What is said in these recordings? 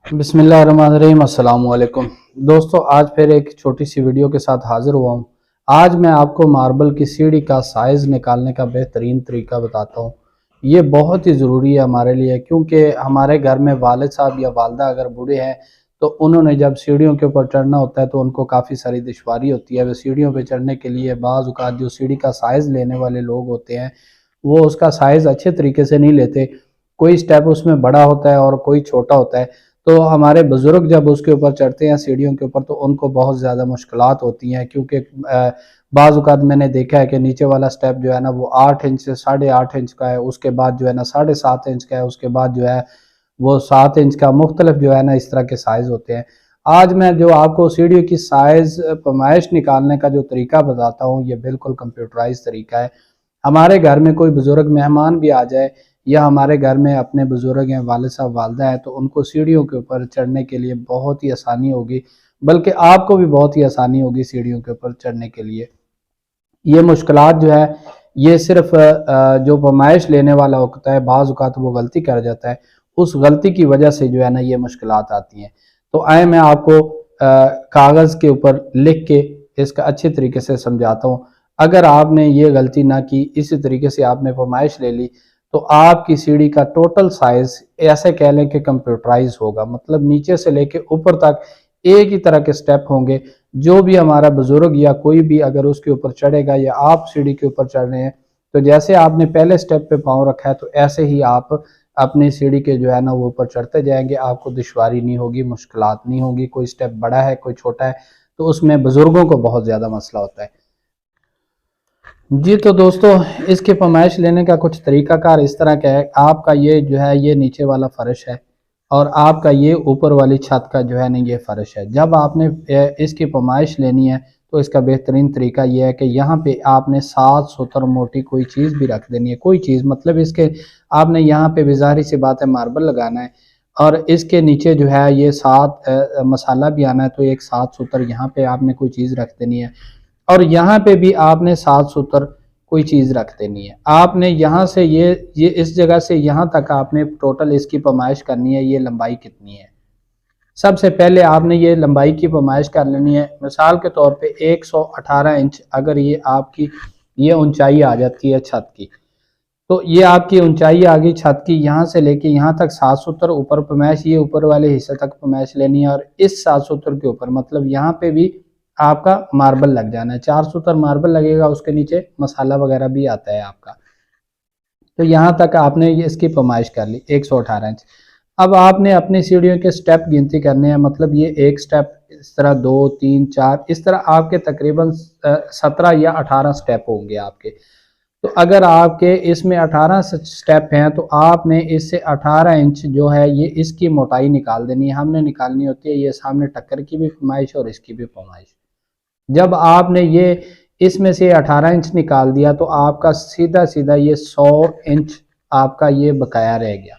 बिस्मिल्लाहिर्रहमानिर्रहीम। अस्सलाम वालेकुम दोस्तों, आज फिर एक छोटी सी वीडियो के साथ हाजिर हुआ हूँ। आज मैं आपको मार्बल की सीढ़ी का साइज़ निकालने का बेहतरीन तरीका बताता हूँ। ये बहुत ही ज़रूरी है हमारे लिए, क्योंकि हमारे घर में वालिद साहब या वालदा अगर बूढ़े हैं तो उन्होंने जब सीढ़ियों के ऊपर चढ़ना होता है तो उनको काफ़ी सारी दुश्वारी होती है। वे सीढ़ियों पर चढ़ने के लिए बाज़ औक़ात जो सीढ़ी का साइज़ लेने वाले लोग होते हैं वो उसका साइज़ अच्छे तरीके से नहीं लेते। कोई स्टेप उसमें बड़ा होता है और कोई छोटा होता है। तो हमारे बुज़ुर्ग जब उसके ऊपर चढ़ते हैं सीढ़ियों के ऊपर तो उनको बहुत ज़्यादा मुश्किलात होती हैं, क्योंकि बाज़ औक़ात मैंने देखा है कि नीचे वाला स्टेप जो है ना वो 8 इंच से 8.5 इंच का है, उसके बाद जो है ना 7.5 इंच का है, उसके बाद जो है वो 7 इंच का, मुख्तलिफ जो है ना इस तरह के साइज़ होते हैं। आज मैं जो आपको सीढ़ियों की साइज़ पैमाइश निकालने का जो तरीका बताता हूँ ये बिल्कुल कंप्यूटराइज़ तरीका है। हमारे घर में कोई बुज़ुर्ग मेहमान भी आ जाए या हमारे घर में अपने बुज़ुर्ग हैं, वालिद साहब वालदा हैं, तो उनको सीढ़ियों के ऊपर चढ़ने के लिए बहुत ही आसानी होगी, बल्कि आपको भी बहुत ही आसानी होगी सीढ़ियों के ऊपर चढ़ने के लिए। ये मुश्किलात जो है ये सिर्फ़ जो पैमाइश लेने वाला होता है बाज़ औक़ात वो गलती कर जाता है, उस गलती की वजह से जो है ना ये मुश्किलात आती हैं। तो आए मैं आपको कागज़ के ऊपर लिख के इसका अच्छे तरीके से समझाता हूँ। अगर आपने ये गलती ना की, इसी तरीके से आपने पैमाइश ले ली तो आपकी सीढ़ी का टोटल साइज़ ऐसे कह लें कि कंप्यूटराइज़ होगा। मतलब नीचे से लेके ऊपर तक एक ही तरह के स्टेप होंगे। जो भी हमारा बुज़ुर्ग या कोई भी अगर उसके ऊपर चढ़ेगा या आप सीढ़ी के ऊपर चढ़ रहे हैं, तो जैसे आपने पहले स्टेप पे पाँव रखा है तो ऐसे ही आप अपनी सीढ़ी के जो है ना वो ऊपर चढ़ते जाएँगे। आपको दुश्वारी नहीं होगी, मुश्किलात नहीं होगी। कोई स्टेप बड़ा है, कोई छोटा है, तो उसमें बुज़ुर्गों को बहुत ज़्यादा मसला होता है। जी, तो दोस्तों इसकी पैमाइश लेने का कुछ तरीक़ाकार इस तरह का है। आपका ये जो है ये नीचे वाला फ़र्श है और आपका ये ऊपर वाली छत का जो है ना ये फ़र्श है। जब आपने इसकी पैमाइश लेनी है तो इसका बेहतरीन तरीका ये है कि यहाँ पे आपने 7 सूत्र मोटी कोई चीज़ भी रख देनी है। कोई चीज़ मतलब इसके आपने यहाँ पे भी ज़ाहिर-सी बात है मार्बल लगाना है और इसके नीचे जो है ये 7 मसाला भी आना है, तो एक 7 सूत्र यहाँ पे आपने कोई चीज़ रख देनी है। और यहाँ पे भी आपने 7 सूत्र कोई चीज़ रख देनी है। आपने यहाँ से ये इस जगह से यहाँ तक आपने टोटल इसकी पैमाइश करनी है, ये लंबाई कितनी है। सबसे पहले आपने ये लंबाई की पैमाइश कर लेनी है। मिसाल के तौर पे 118 इंच अगर ये आपकी ये ऊंचाई आ जाती है छत की, तो ये आपकी ऊंचाई आ गई छत की। यहाँ से लेके यहाँ तक 7 सूत्र ऊपर पैमाइश, ये ऊपर वाले हिस्से तक पैमाइश लेनी है और इस 7 सूत्र के ऊपर मतलब यहाँ पे भी आपका मार्बल लग जाना है। 4 सूत्र मार्बल लगेगा, उसके नीचे मसाला वगैरह भी आता है आपका। तो यहाँ तक आपने ये इसकी पैमाइश कर ली 118 इंच। अब आपने अपनी सीढ़ियों के स्टेप गिनती करने हैं, मतलब ये एक स्टेप इस तरह 2 3 4 इस तरह आपके तकरीबन 17 या 18 स्टेप होंगे आपके। तो अगर आपके इसमें 18 स्टेप हैं तो आपने इससे 18 इंच जो है ये इसकी मोटाई निकाल देनी है। हमने निकालनी होती है ये सामने टक्कर की भी पैमाइश और इसकी भी पैमाइश। जब आपने ये इसमें से 18 इंच निकाल दिया तो आपका सीधा सीधा ये 100 इंच आपका ये बकाया रह गया।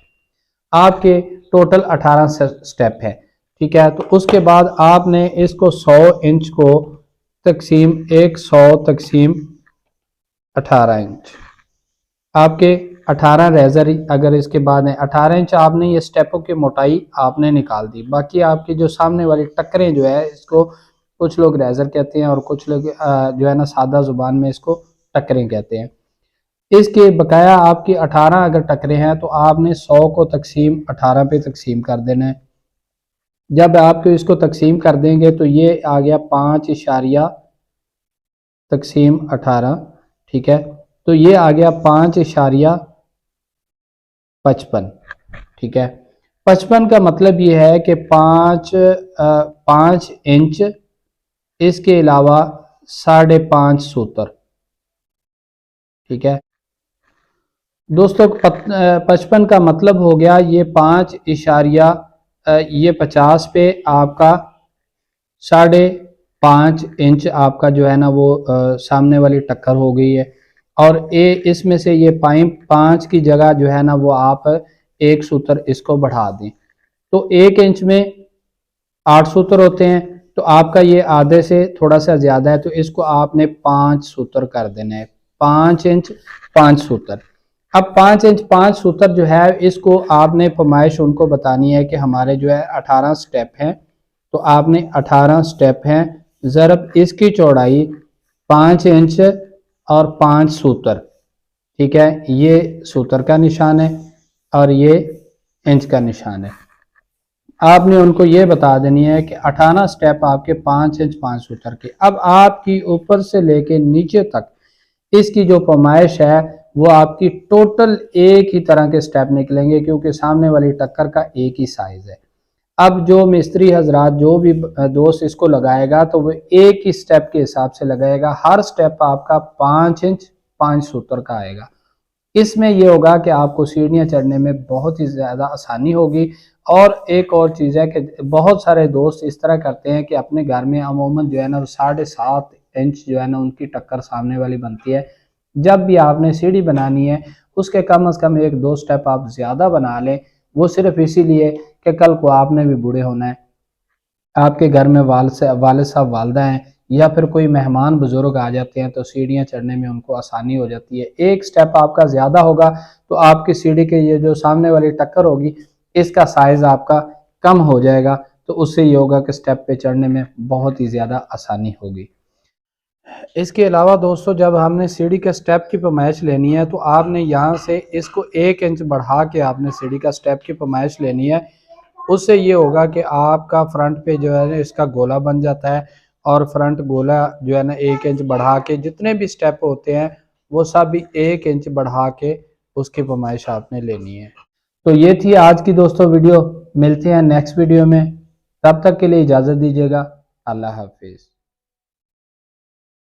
आपके टोटल 18 स्टेप है, ठीक है। तो उसके बाद आपने इसको 100 इंच को तकसीम 100 तकसीम 18 इंच आपके 18 रेजर अगर इसके बाद है 18 इंच आपने ये स्टेपों की मोटाई आपने निकाल दी। बाकी आपकी जो सामने वाली टक्करें जो है इसको कुछ लोग रेजर कहते हैं और कुछ लोग जो है ना सादा जुबान में इसको टक्करें कहते हैं। इसके बकाया आपकी 18 अगर टक्करें हैं तो आपने 100 को तकसीम 18 पे तकसीम कर देना है। जब आप इसको तकसीम कर देंगे तो ये आ गया 5 इशारिया तकसीम 18, ठीक है। तो ये आ गया 5 इशारिया 55, ठीक है। 55 का मतलब ये है कि 5 इंच, इसके अलावा 5.5 सूत्र, ठीक है दोस्तों। 55 का मतलब हो गया ये 5 इशारिया ये 50 पे आपका 5.5 इंच आपका जो है ना वो सामने वाली टक्कर हो गई है। और इसमें से ये 5 की जगह जो है ना वो आप एक सूत्र इसको बढ़ा दें। तो 1 इंच में 8 सूत्र होते हैं, तो आपका ये आधे से थोड़ा सा ज़्यादा है, तो इसको आपने 5 सूत्र कर देना है। 5 इंच 5 सूत्र। अब 5 इंच 5 सूत्र जो है इसको आपने पैमाइश उनको बतानी है कि हमारे जो है 18 स्टेप हैं, तो आपने 18 स्टेप हैं ज़रब इसकी चौड़ाई 5 इंच और 5 सूत्र, ठीक है, ये सूत्र का निशान है और ये इंच का निशान है। आपने उनको ये बता देनी है कि 18 स्टेप आपके 5 इंच 5 सूत्र के। अब आपकी ऊपर से लेके नीचे तक इसकी जो पैमाइश है वो आपकी टोटल एक ही तरह के स्टेप निकलेंगे, क्योंकि सामने वाली टक्कर का एक ही साइज है। अब जो मिस्त्री हजरात जो भी दोस्त इसको लगाएगा तो वो एक ही स्टेप के हिसाब से लगाएगा। हर स्टेप आपका 5 इंच 5 सूत्र का आएगा। इसमें यह होगा कि आपको सीढ़ियाँ चढ़ने में बहुत ही ज़्यादा आसानी होगी। और एक और चीज़ है कि बहुत सारे दोस्त इस तरह करते हैं कि अपने घर में अमूमन जो है ना 7.5 इंच जो है ना उनकी टक्कर सामने वाली बनती है। जब भी आपने सीढ़ी बनानी है उसके कम से कम 1-2 स्टेप आप ज़्यादा बना लें, वो सिर्फ इसीलिए कि कल को आपने भी बूढ़े होना है, आपके घर में वालिद साहब वालदा हैं या फिर कोई मेहमान बुजुर्ग आ जाते हैं तो सीढ़ियाँ चढ़ने में उनको आसानी हो जाती है। एक स्टेप आपका ज़्यादा होगा तो आपकी सीढ़ी के ये जो सामने वाली टक्कर होगी इसका साइज़ आपका कम हो जाएगा, तो उससे ये होगा कि स्टेप पे चढ़ने में बहुत ही ज़्यादा आसानी होगी। इसके अलावा दोस्तों जब हमने सीढ़ी के स्टेप की पैमाइश लेनी है तो आपने यहाँ से इसको 1 इंच बढ़ा के आपने सीढ़ी का स्टेप की पैमाइश लेनी है। उससे ये होगा कि आपका फ्रंट पे जो है ना इसका गोला बन जाता है और फ्रंट गोला जो है ना 1 इंच बढ़ा के जितने भी स्टेप होते हैं वो सब भी 1 इंच बढ़ा के उसकी पैमाइश आपने लेनी है। तो ये थी आज की दोस्तों वीडियो। मिलते हैं नेक्स्ट वीडियो में, तब तक के लिए इजाज़त दीजिएगा। अल्लाह हाफिज़।